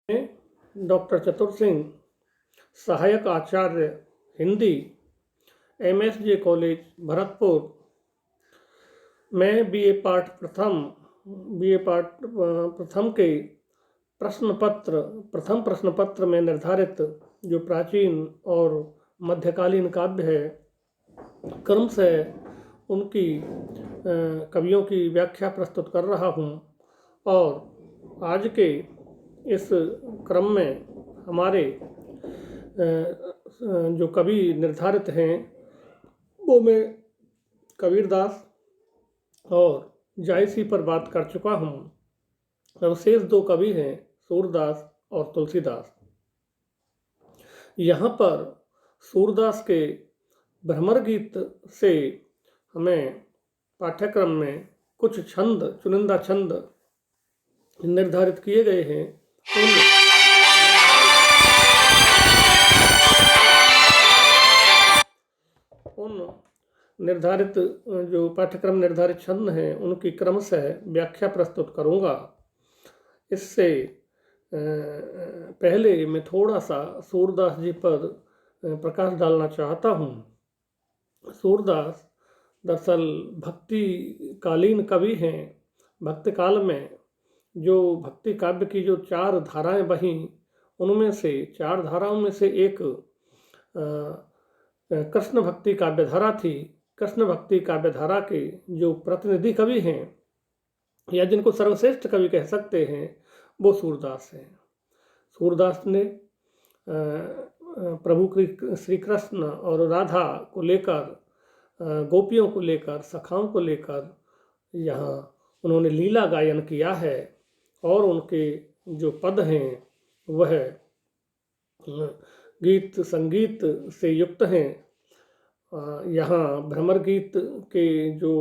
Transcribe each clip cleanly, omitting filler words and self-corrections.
मैं डॉक्टर चतुर सिंह, सहायक आचार्य हिंदी, MSJ कॉलेज भरतपुर। मैं बीए पाठ प्रथम के प्रथम प्रश्न पत्र में निर्धारित जो प्राचीन और मध्यकालीन काव्य है, क्रम से उनकी कवियों की व्याख्या प्रस्तुत कर रहा हूँ। और आज के इस क्रम में हमारे जो कवि निर्धारित हैं वो मैं कबीरदास और जायसी पर बात कर चुका हूँ। अब शेष दो कवि हैं सूरदास और तुलसीदास। यहाँ पर सूरदास के भ्रमर गीत से हमें पाठ्यक्रम में कुछ चुनिंदा छंद निर्धारित किए गए हैं। उन निर्धारित जो पाठ्यक्रम निर्धारित छंद हैं उनकी क्रमशः व्याख्या प्रस्तुत करूंगा। इससे पहले मैं थोड़ा सा सूरदास जी पर प्रकाश डालना चाहता हूँ। सूरदास दरअसल भक्ति कालीन कवि हैं। भक्ति काल में जो भक्ति काव्य की जो 4 धाराएं बहीं, उनमें से 4 धाराओं में से एक कृष्ण भक्ति काव्यधारा थी। कृष्ण भक्ति काव्यधारा के जो प्रतिनिधि कवि हैं या जिनको सर्वश्रेष्ठ कवि कह सकते हैं, वो सूरदास हैं। सूरदास ने प्रभु श्री कृष्ण और राधा को लेकर, गोपियों को लेकर, सखाओं को लेकर यहाँ उन्होंने लीला गायन किया है। और उनके जो पद हैं वह गीत संगीत से युक्त हैं। यहाँ भ्रमर गीत के जो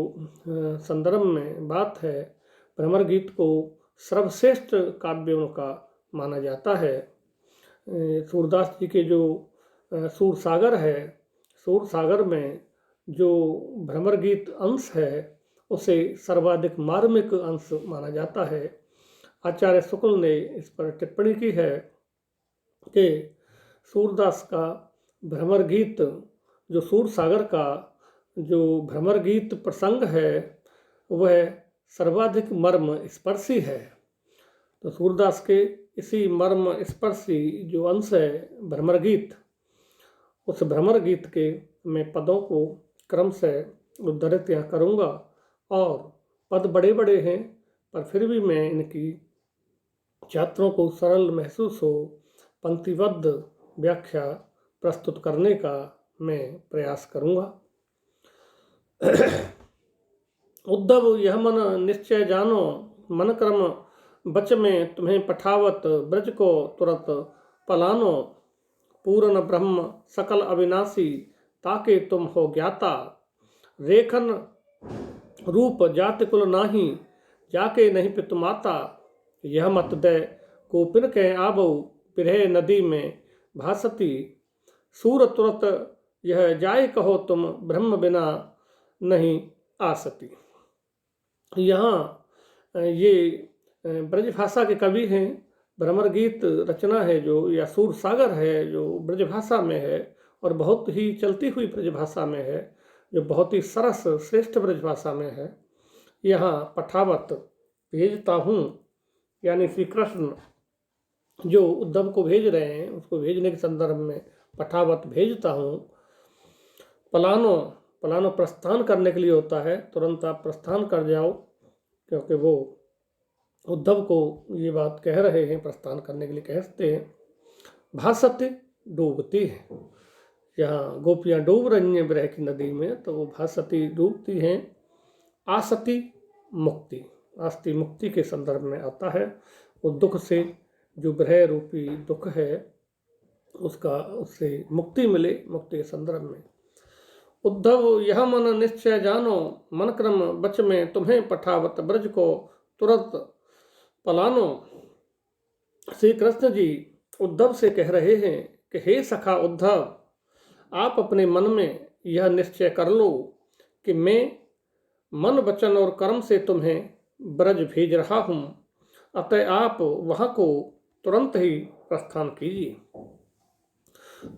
संदर्भ में बात है, भ्रमर गीत को सर्वश्रेष्ठ काव्यों का माना जाता है। सूरदास जी के जो सूरसागर है, सूरसागर में जो भ्रमर गीत अंश है उसे सर्वाधिक मार्मिक अंश माना जाता है। आचार्य शुक्ल ने इस पर टिप्पणी की है कि सूरदास का भ्रमर गीत, जो सूरसागर का जो भ्रमर गीत प्रसंग है, वह सर्वाधिक मर्म स्पर्शी है। तो सूरदास के इसी मर्म स्पर्शी जो अंश है भ्रमर गीत, उस भ्रमर गीत के मैं पदों को क्रम से उद्धृत यहाँ करूँगा। और पद बड़े बड़े हैं, पर फिर भी मैं इनकी छात्रों को सरल महसूस हो पंक्तिबद्ध व्याख्या प्रस्तुत करने का मैं प्रयास करूँगा। उद्धव यह मन निश्चय जानो, मन क्रम बच में तुम्हें पठावत, ब्रज को तुरंत पलानो। पूर्ण ब्रह्म सकल अविनाशी, ताके तुम हो ज्ञाता। रेखन रूप जाति कुल नाही, जाके नहीं पितु माता। यह मत दे कोपिन के आबो, पिरहे नदी में भासती। सूर तुरत यह जाय कहो तुम, ब्रह्म बिना नहीं आसती। यहाँ ये ब्रजभाषा के कवि हैं। भ्रमर गीत रचना है जो, या सूरसागर है जो ब्रजभाषा में है और बहुत ही चलती हुई ब्रजभाषा में है, जो बहुत ही सरस श्रेष्ठ ब्रजभाषा में है। यहाँ पठावत भेजता हूँ, यानी श्री कृष्ण जो उद्धव को भेज रहे हैं उसको भेजने के संदर्भ में पठावत भेजता हूँ। पलानो, पलानो प्रस्थान करने के लिए होता है, तुरंत आप प्रस्थान कर जाओ, क्योंकि वो उद्धव को ये बात कह रहे हैं, प्रस्थान करने के लिए कहते हैं। भासती डूबती है, यहाँ गोपियाँ डूब रही हैं विरह की नदी में, तो वो भासती डूबती हैं। आसती मुक्ति, आस्ति मुक्ति के संदर्भ में आता है। वो दुख से, जो विरह रूपी दुख है उसका, उससे मुक्ति मिले, मुक्ति के संदर्भ में। उद्धव यह मन निश्चय जानो, मन क्रम बच में तुम्हें पठावत, ब्रज को तुरंत पलानो। श्री कृष्ण जी उद्धव से कह रहे हैं कि हे सखा उद्धव, आप अपने मन में यह निश्चय कर लो कि मैं मन वचन और कर्म से तुम्हें ब्रज भेज रहा हूँ। अतः आप वहाँ को तुरंत ही प्रस्थान कीजिए।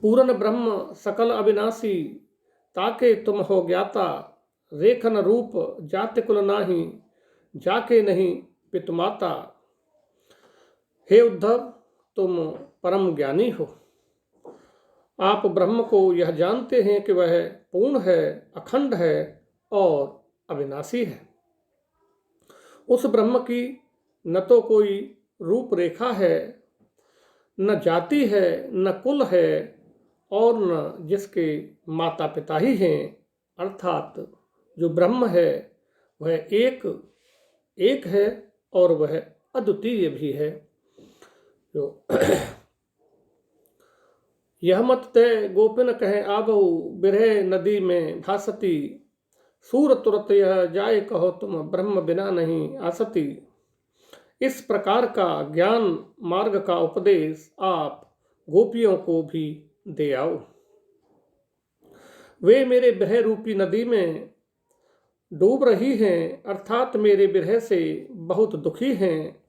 पूर्ण ब्रह्म सकल अविनाशी, ताके तुम हो ज्ञाता, रेखन रूप जाति कुल नाही, जाके नहीं पितुमाता। हे उद्धव, तुम परम ज्ञानी हो। आप ब्रह्म को यह जानते हैं कि वह पूर्ण है, अखंड है और अविनाशी है। उस ब्रह्म की न तो कोई रूपरेखा है, न जाति है, न कुल है और न जिसके माता पिता ही हैं। अर्थात जो ब्रह्म है वह एक है और वह अद्वितीय भी है। जो यह मत तय गोपिन कहे आवहु, बिरह नदी में भासती, सूर तुरत यह जाए कहो तुम, ब्रह्म बिना नहीं आसती। इस प्रकार का ज्ञान मार्ग का उपदेश आप गोपियों को भी दे आओ। वे मेरे विरह रूपी नदी में डूब रही हैं, अर्थात मेरे विरह से बहुत दुखी हैं।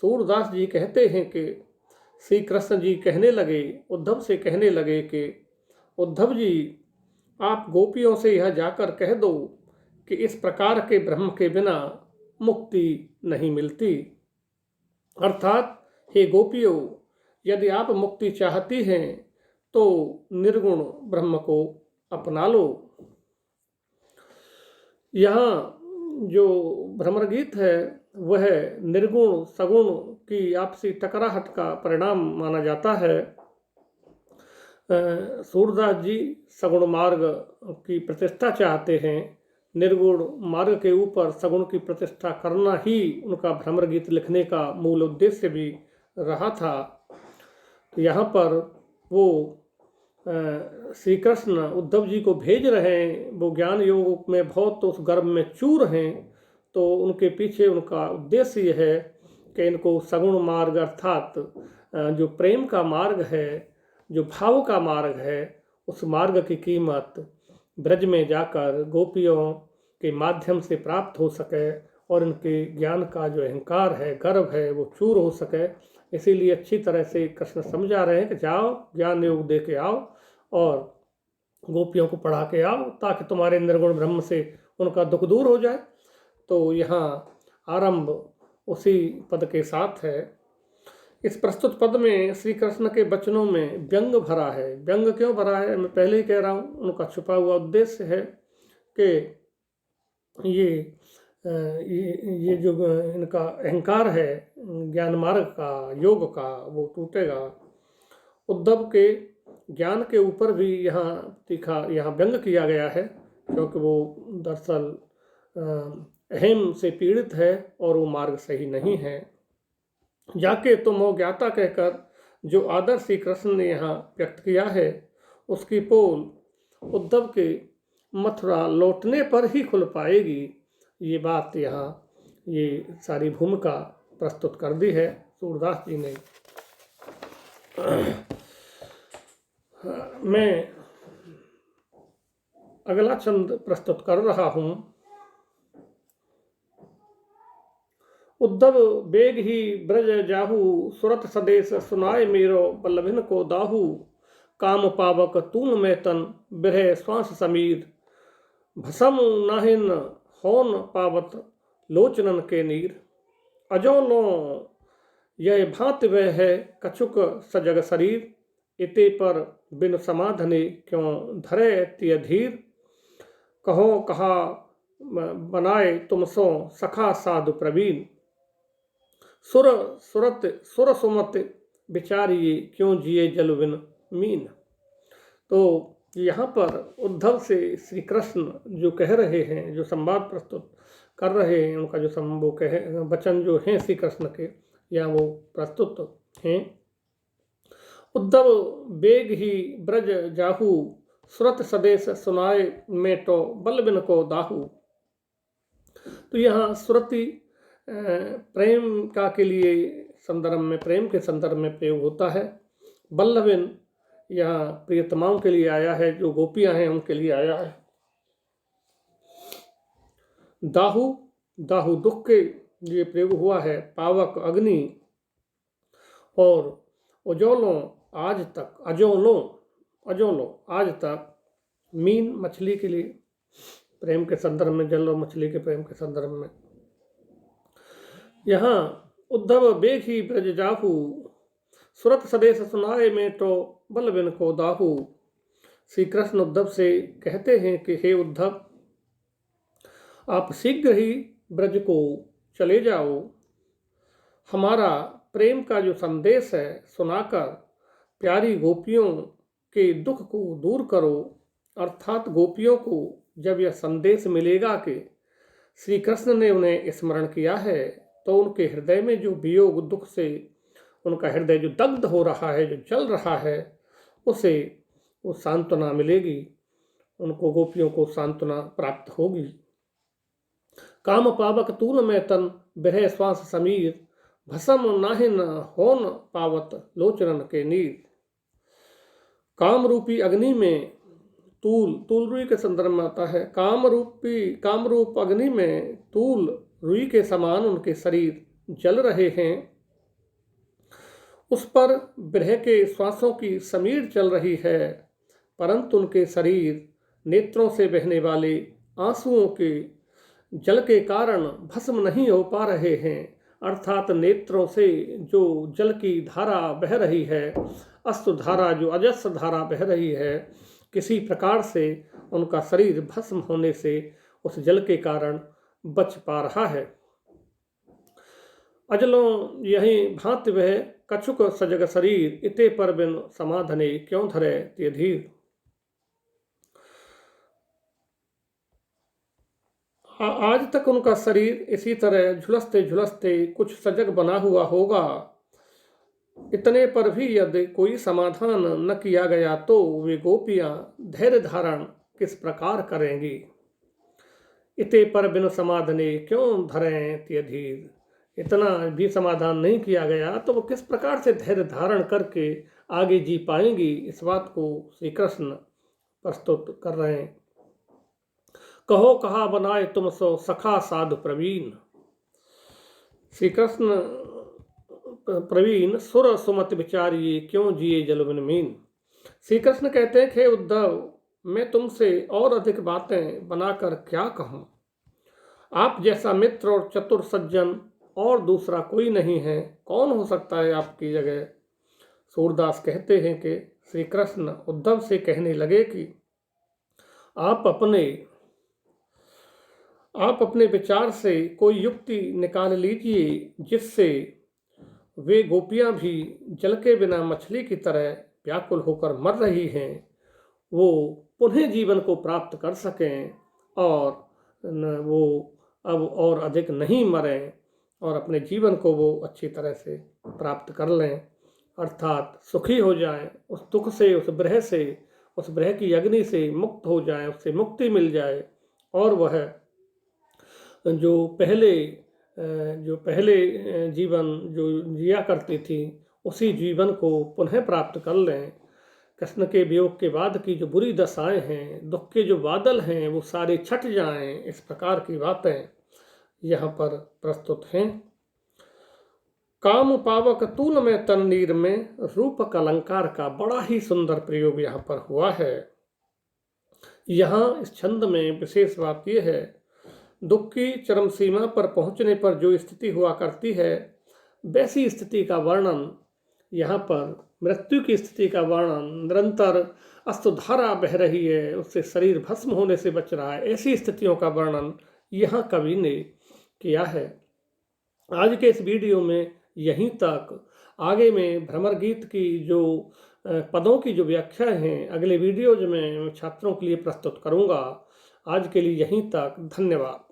सूरदास जी कहते हैं कि श्री कृष्ण जी कहने लगे, उद्धव से कहने लगे कि उद्धव जी, आप गोपियों से यह जाकर कह दो कि इस प्रकार के ब्रह्म के बिना मुक्ति नहीं मिलती। अर्थात हे गोपियों, यदि आप मुक्ति चाहती हैं तो निर्गुण ब्रह्म को अपना लो। यहाँ जो भ्रमर गीत है वह निर्गुण सगुण की आपसी टकराहट का परिणाम माना जाता है। सूरदास जी सगुण मार्ग की प्रतिष्ठा चाहते हैं। निर्गुण मार्ग के ऊपर सगुण की प्रतिष्ठा करना ही उनका भ्रमर गीत लिखने का मूल उद्देश्य भी रहा था। तो यहाँ पर वो श्री कृष्ण उद्धव जी को भेज रहे हैं। वो ज्ञान योग में बहुत तो उस गर्भ में चूर हैं, तो उनके पीछे उनका उद्देश्य यह है कि इनको सगुण मार्ग अर्थात जो प्रेम का मार्ग है, जो भाव का मार्ग है, उस मार्ग की कीमत ब्रज में जाकर गोपियों के माध्यम से प्राप्त हो सके और इनके ज्ञान का जो अहंकार है, गर्व है, वो चूर हो सके। इसीलिए अच्छी तरह से कृष्ण समझा रहे हैं कि जाओ ज्ञान योग दे के आओ और गोपियों को पढ़ा के आओ, ताकि तुम्हारे निर्गुण ब्रह्म से उनका दुख दूर हो जाए। तो यहाँ आरंभ उसी पद के साथ है। इस प्रस्तुत पद में श्री कृष्ण के वचनों में व्यंग भरा है। व्यंग क्यों भरा है, मैं पहले ही कह रहा हूँ, उनका छुपा हुआ उद्देश्य है कि ये जो इनका अहंकार है ज्ञान मार्ग का, योग का, वो टूटेगा। उद्धव के ज्ञान के ऊपर भी यहाँ व्यंग किया गया है, क्योंकि वो दरअसल अहम से पीड़ित है और वो मार्ग सही नहीं है। जाके तुम हो ज्ञाता कहकर जो आदर श्री कृष्ण ने यहाँ व्यक्त किया है, उसकी पोल उद्धव के मथुरा लौटने पर ही खुल पाएगी। ये बात यहाँ ये सारी भूमिका प्रस्तुत कर दी है सूरदास जी ने। मैं अगला छंद प्रस्तुत कर रहा हूँ। उद्धव बेग ही ब्रज जाहू, सुरत सदेश सुनाए मेरो, बल्लभिन को दाहू, काम पावक तून में तन, बिरह श्वास समीर, भसम नाहिन होन पावत लोचनन के नीर। अजो लो यह भांत वह है कछुक सजग शरीर, इते पर बिन समाधने क्यों धरे तिय धीर। कहो कहा बनाए तुम सो सखा साधु प्रवीण, सुर सुमत बिचारिये क्यों जिए जल बिन मीन। तो यहाँ पर उद्धव से श्री कृष्ण जो कह रहे हैं, जो संवाद प्रस्तुत कर रहे हैं, उनका जो वो कहे वचन जो हैं श्री कृष्ण के यहाँ वो प्रस्तुत हैं। उद्धव बेग ही ब्रज जाहू, सुरत सदेश सुनाए मेटो, बलबिन को दाहू। तो यहाँ सुरति प्रेम का के लिए संदर्भ में, प्रेम के संदर्भ में प्रयोग होता है। बल्लभिन यहाँ प्रियतमाओं के लिए आया है, जो गोपियां हैं उनके लिए आया है। दाहू, दाहू दुख के लिए प्रयोग हुआ है। पावक अग्नि, और उजोलों अजोलों आज तक मीन मछली के लिए प्रेम के संदर्भ में, जल और मछली के प्रेम के संदर्भ में। यहाँ उद्धव बेखी ब्रज जाहू, सुरत सदेश सुनाए में तो बल बिन को दाहू। श्री कृष्ण उद्धव से कहते हैं कि हे उद्धव, आप शीघ्र ही ब्रज को चले जाओ, हमारा प्रेम का जो संदेश है सुनाकर प्यारी गोपियों के दुख को दूर करो। अर्थात गोपियों को जब यह संदेश मिलेगा कि श्री कृष्ण ने उन्हें स्मरण किया है, तो उनके हृदय में जो वियोग दुख से उनका हृदय जो दग्ध हो रहा है, जो जल रहा है, उसे वो सांत्वना मिलेगी, उनको गोपियों को सांत्वना प्राप्त होगी। काम पावक तूल में तन बिरह श्वास समीर, भसम नाहिन होन पावत लोचरन के नीर। काम रूपी अग्नि में तूल रुई के संदर्भ में आता है। काम रूप अग्नि में तूल रुई के समान उनके शरीर जल रहे हैं, उस पर बिरह के श्वासों की समीर चल रही है, परंतु उनके शरीर नेत्रों से बहने वाले आंसुओं के जल के कारण भस्म नहीं हो पा रहे हैं। अर्थात नेत्रों से जो जल की धारा बह रही है, अश्रु धारा, जो अजस्र धारा बह रही है, किसी प्रकार से उनका शरीर भस्म होने से उस जल के कारण बच पा रहा है। अजलों यही भांति वह कछुक सजग शरीर, इते पर बिन समाधने क्यों धरे ते धीर। आज तक उनका शरीर इसी तरह झुलसते झुलसते कुछ सजग बना हुआ होगा, इतने पर भी यदि कोई समाधान न किया गया तो वे गोपियां धैर्य धारण किस प्रकार करेंगी। इते पर बिन समाधने क्यों धरें ते धीर, इतना भी समाधान नहीं किया गया तो वो किस प्रकार से धैर्य धारण करके आगे जी पाएंगी, इस बात को श्री कृष्ण प्रस्तुत कर रहे हैं। कहो कहा बनाए तुम सो सखा साधु प्रवीण। श्री कृष्ण प्रवीण सुर सुमत विचारिए क्यों जिए जल बिन मीन। श्री कृष्ण कहते हैं हे उद्धव, मैं तुमसे और अधिक बातें बनाकर क्या कहूँ, आप जैसा मित्र और चतुर सज्जन और दूसरा कोई नहीं है, कौन हो सकता है आपकी जगह। सूरदास कहते हैं कि श्री कृष्ण उद्धव से कहने लगे कि आप अपने विचार से कोई युक्ति निकाल लीजिए जिससे वे गोपियां भी जल के बिना मछली की तरह व्याकुल होकर मर रही हैं, वो पुनः जीवन को प्राप्त कर सकें और वो अब और अधिक नहीं मरें और अपने जीवन को वो अच्छी तरह से प्राप्त कर लें, अर्थात सुखी हो जाएं, उस दुख से, उस ब्रह की अग्नि से मुक्त हो जाएं, उससे मुक्ति मिल जाए और वह जो पहले जीवन जो जिया करती थी उसी जीवन को पुनः प्राप्त कर लें। कृष्ण के वियोग के बाद की जो बुरी दशाएं हैं, दुख के जो बादल हैं, वो सारे छट जाएं, इस प्रकार की बातें यहाँ पर प्रस्तुत हैं। काम पावक तूल में तन नीर में, रूप का अलंकार का बड़ा ही सुंदर प्रयोग यहाँ पर हुआ है। यहाँ इस छंद में विशेष बात यह है, दुख की चरम सीमा पर पहुंचने पर जो स्थिति हुआ करती है, वैसी स्थिति का वर्णन यहाँ पर, मृत्यु की स्थिति का वर्णन, निरंतर अश्रुधारा बह रही है, उससे शरीर भस्म होने से बच रहा है, ऐसी स्थितियों का वर्णन यहाँ कवि ने किया है। आज के इस वीडियो में यहीं तक। आगे में भ्रमर गीत की जो पदों की जो व्याख्या हैं अगले वीडियो में छात्रों के लिए प्रस्तुत करूँगा। आज के लिए यहीं तक, धन्यवाद।